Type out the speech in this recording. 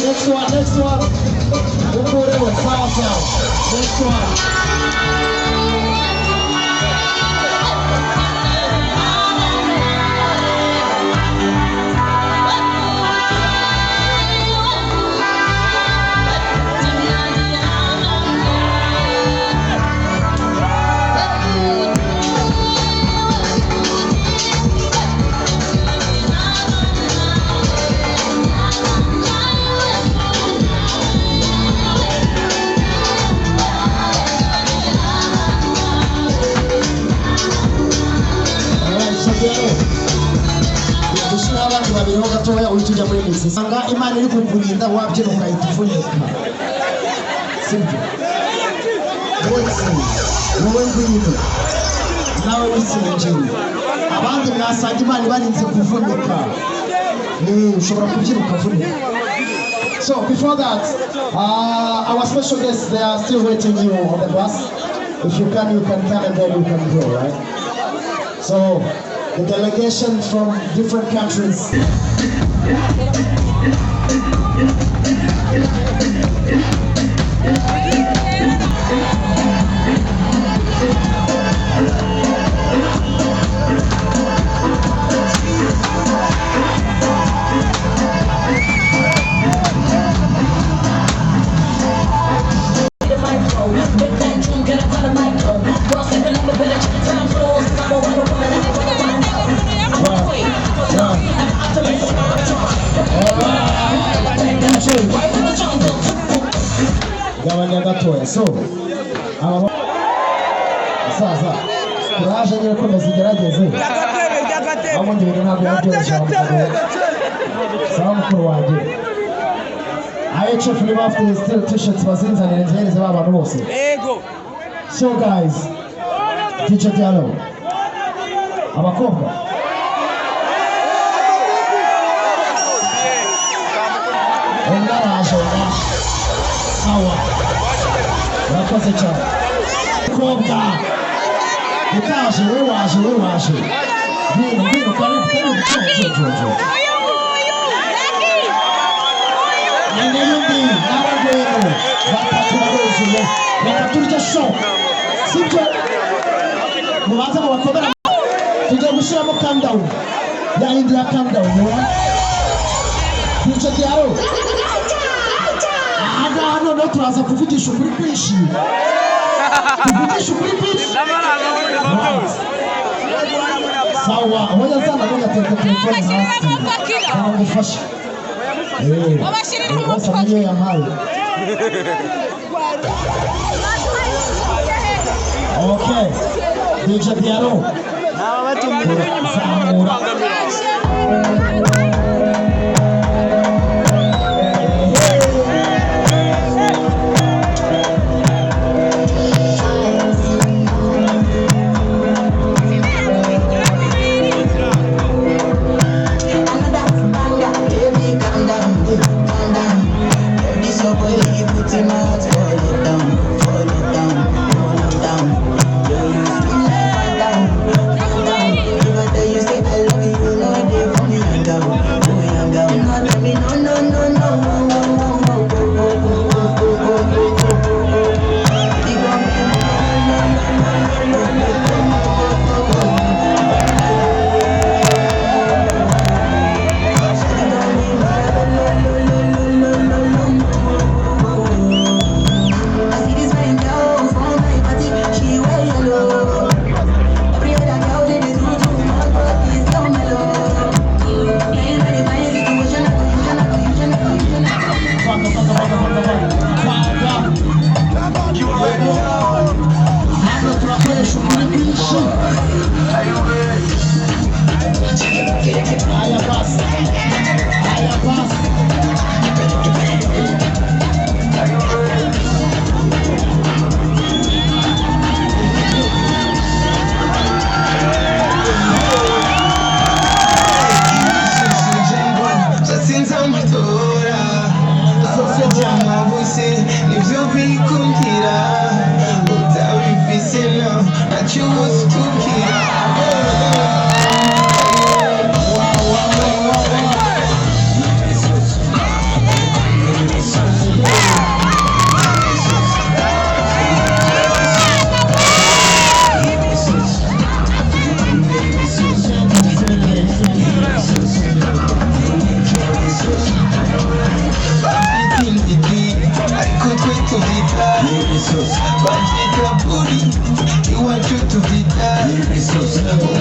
Next one. Next one. Babiriho gatoya uhitujya muri misi sanga Imana iri kukurinda wabyira ukahita ufunika sibyo wowe ngwino nawe wisengeye abandi mwasanga Imana ibarinze kuvunika ushobora kubyira ukavunika. So before that our special guests, they are still waiting you on the bus. If you can come and then you can go, right? So the delegation from different countries. So, sasa kuraje nyine komeza igerageze amundi bintu ntabwo yabyoroshye sawa mukuru wanjye IHF ni bafite still t-shirts bazinzanira nzihereze b'abantu bose. So guys, DJ Diallo abakobwa ondaraje sawa nakoze cyane umukobwa utaje we waje bino kari jojo n'ibindi n'abagwero bataturabuje bataturya show sibyo mubanza mu bakobwa tujya gushiramo countdown ya India countdown DJ Diallo hano no turaza kuvugisha ukuri kwinshi sawa hoya zana ngo gateka telefone hasi ngufasha babashirira umutwe niyo yampaye. Okay DJ Diallo zamura I love you, know they for me and down. isoza